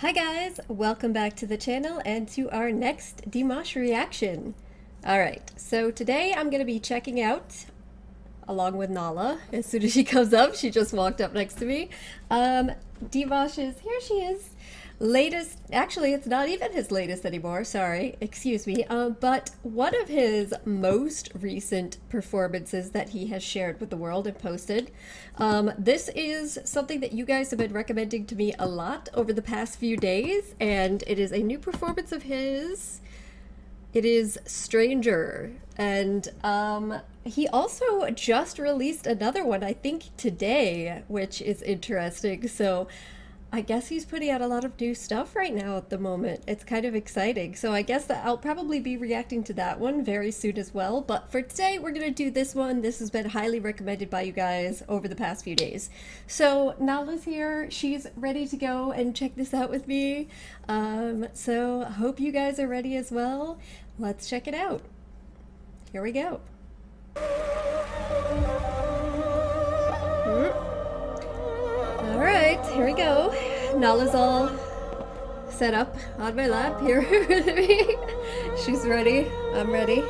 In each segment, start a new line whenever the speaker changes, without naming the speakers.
Hi guys, welcome back to the channel and to our next Dimash reaction. Alright, so today I'm going to be checking out, along with Nala, as soon as she comes up, she just walked up next to me, Dimash's, here she is, latest, actually it's not even his latest anymore, sorry, excuse me, but one of his most recent performances that he has shared with the world and posted. This is something that you guys have been recommending to me a lot over the past few days, and it is a new performance of his. It is Stranger, and he also just released another one, I think today, which is interesting. So I guess he's putting out a lot of new stuff right now at the moment. It's kind of exciting. So I guess that I'll probably be reacting to that one very soon as well. But for today, we're going to do this one. This has been highly recommended by you guys over the past few days. So Nala's here. She's ready to go and check this out with me. So I hope you guys are ready as well. Let's check it out. Here we go. Alright, here we go. Nala's all set up on my lap here with me. She's ready. I'm ready.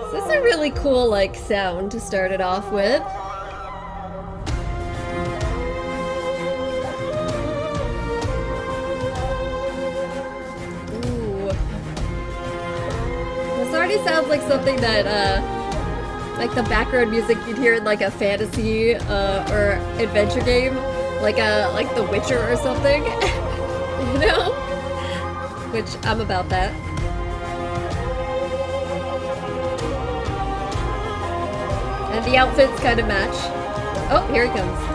So this is a really cool, like, sound to start it off with. Ooh. This already sounds like something that, like the background music you'd hear in like a fantasy or adventure game, like The Witcher or something, you know? Which I'm about that. And the outfits kind of match. Oh, here he comes.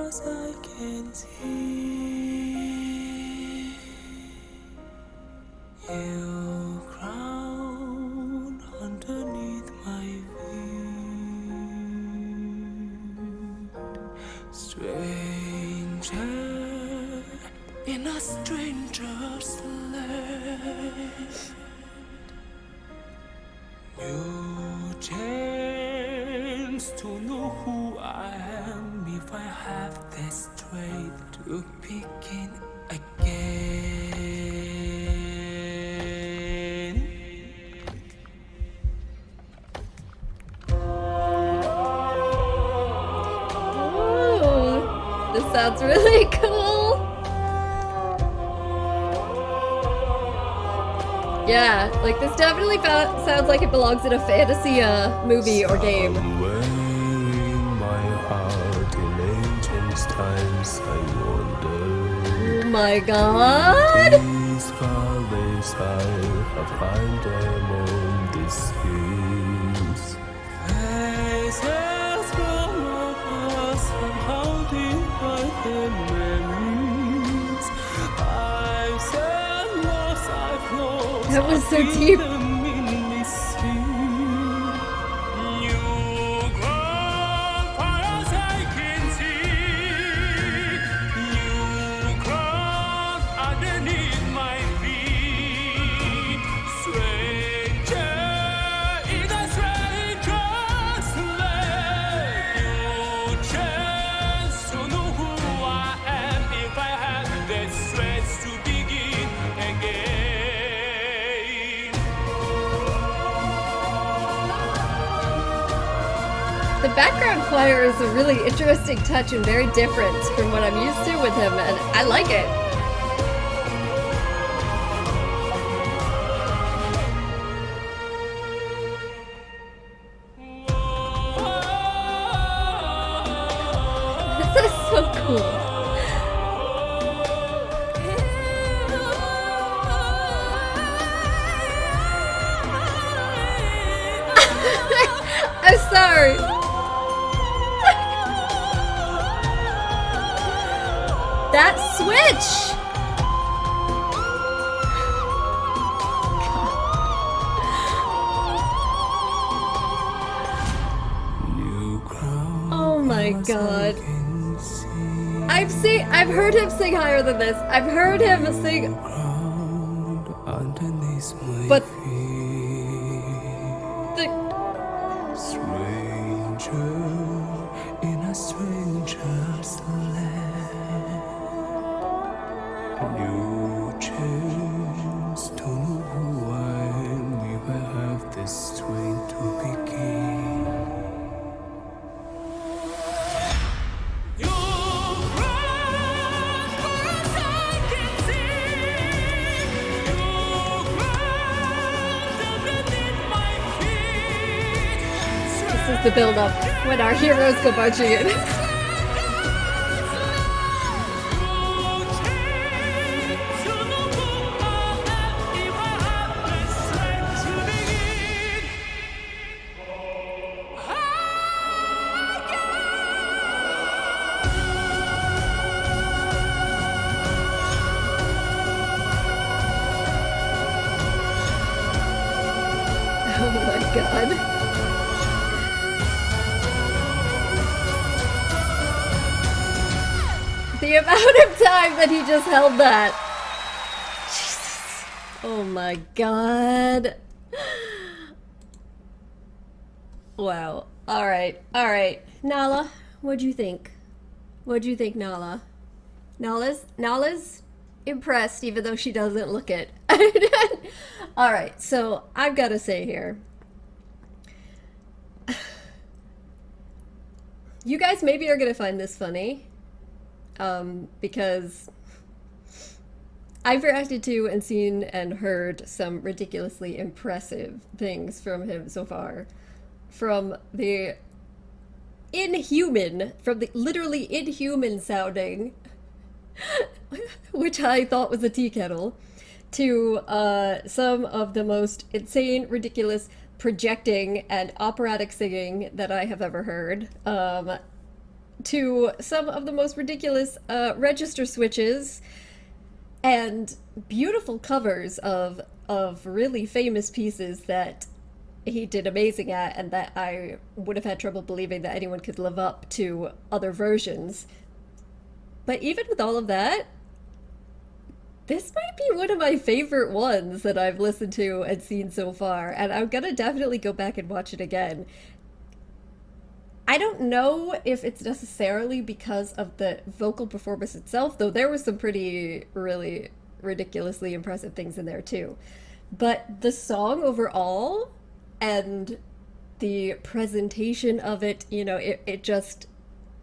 As I can see, you crown underneath my feet. Stranger in a stranger's land, you chance to know who I am. If I have the strength to begin again.
Ooh, this sounds really cool. Yeah, like this definitely sounds like it belongs in a fantasy movie or game.
Times I wonder.
Oh my god!
These flowers I have found them on this field. Faces from us somehow divide their memories. I've said lost, I've lost.
That was so deep. The background choir is a really interesting touch and very different from what I'm used to with him, and I like it. This is so cool. I'm sorry. That switch! Oh my god. I've heard him sing higher than this. I've heard him sing
underneath my
But
feet.
the
Stranger in a stranger's land. New chance to know who I am if I have the strength to begin. You cry as I can see. You cry beneath my feet.
this is the build-up when our heroes go marching in. Oh my god. The amount of time that he just held that. Jesus. Oh my god. Wow. Alright. Alright. Nala, what'd you think? What'd you think, Nala? Nala's impressed even though she doesn't look it. Alright, so I've got to say here. You guys maybe are going to find this funny. Because I've reacted to and seen and heard some ridiculously impressive things from him so far. From the literally inhuman sounding, which I thought was a tea kettle, to some of the most insane, ridiculous projecting and operatic singing that I have ever heard. To some of the most ridiculous register switches and beautiful covers of really famous pieces that he did amazing at and that I would have had trouble believing that anyone could live up to other versions. But even with all of that, this might be one of my favorite ones that I've listened to and seen so far, and I'm gonna definitely go back and watch it again. I don't know if it's necessarily because of the vocal performance itself, though there was some pretty really ridiculously impressive things in there too. But the song overall and the presentation of it, it just,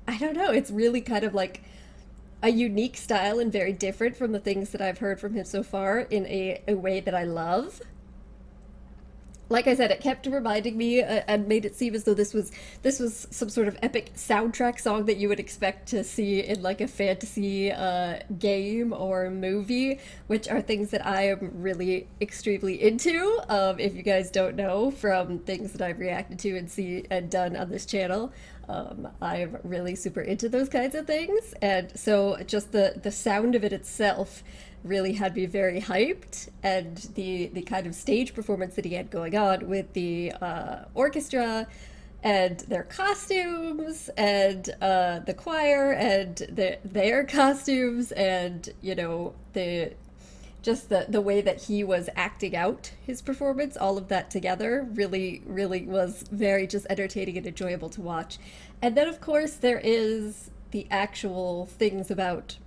I don't know, it's really kind of like a unique style and very different from the things that I've heard from him so far in a way that I love. Like I said, it kept reminding me and made it seem as though this was some sort of epic soundtrack song that you would expect to see in like a fantasy game or movie, which are things that I am really extremely into. If you guys don't know from things that I've reacted to and see and done on this channel, I'm really super into those kinds of things, and so just the sound of it itself really had me very hyped, and the kind of stage performance that he had going on with the orchestra and their costumes and the choir and their costumes and the way that he was acting out his performance, all of that together really was very just entertaining and enjoyable to watch. And then of course there is the actual things about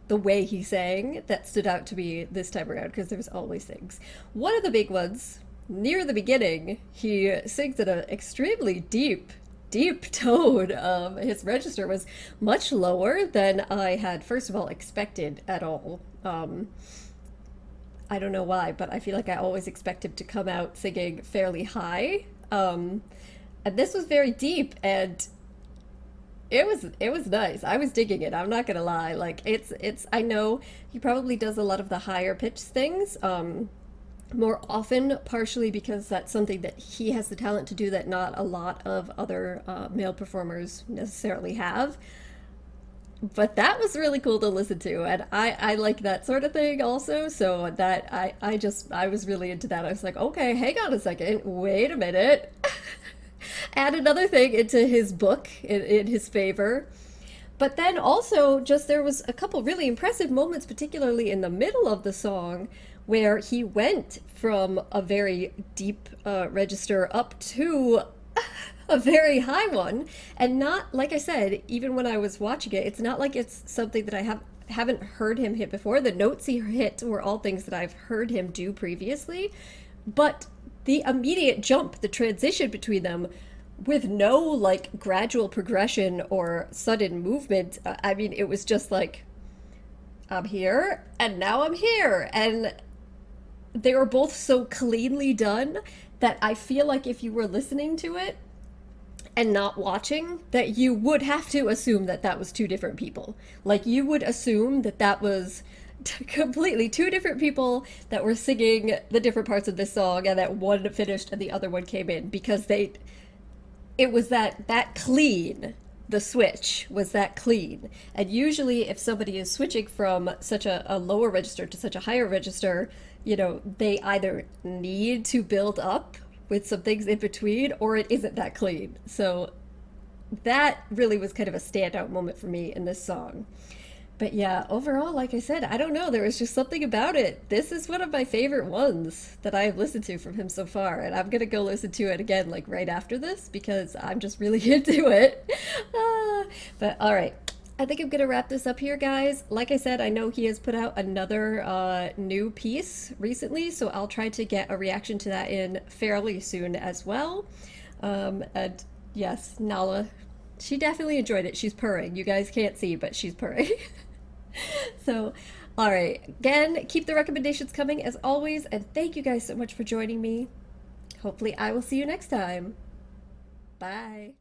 the way he sang that stood out to me this time around, because there's always things. One of the big ones, near the beginning, he sings at an extremely deep tone. His register was much lower than I had, first of all, expected at all. I don't know why, but I feel like I always expect him to come out singing fairly high. And this was very deep, and it was nice. I was digging it. I'm not gonna lie. Like it's I know he probably does a lot of the higher pitched things more often, partially because that's something that he has the talent to do that not a lot of other male performers necessarily have. But that was really cool to listen to, and I like that sort of thing also, so that I was really into that. I was like, okay, hang on a second, wait a minute. Add another thing into his book in his favor. But then also, just there was a couple really impressive moments, particularly in the middle of the song, where he went from a very deep register up to a very high one. And not, like I said, even when I was watching it, it's not like it's something that haven't heard him hit before. The notes he hit were all things that I've heard him do previously. But the immediate jump, the transition between them, with no like gradual progression or sudden movement. I mean, it was just like, I'm here and now I'm here. And they were both so cleanly done that I feel like if you were listening to it and not watching, that you would have to assume that that was two different people. Like, you would assume that that was completely two different people that were singing the different parts of this song, and that one finished and the other one came in, because it was that clean. The switch was that clean. And usually if somebody is switching from such a lower register to such a higher register, you know, they either need to build up with some things in between, or it isn't that clean. So that really was kind of a standout moment for me in this song. But yeah, overall, like I said, I don't know. There was just something about it. This is one of my favorite ones that I've listened to from him so far. And I'm going to go listen to it again, like right after this, because I'm just really into it. But all right. I think I'm going to wrap this up here, guys. Like I said, I know he has put out another new piece recently, so I'll try to get a reaction to that in fairly soon as well. And yes, Nala, she definitely enjoyed it. She's purring. You guys can't see, but she's purring. So, all right. Again, keep the recommendations coming as always, and thank you guys so much for joining me. Hopefully, I will see you next time. Bye.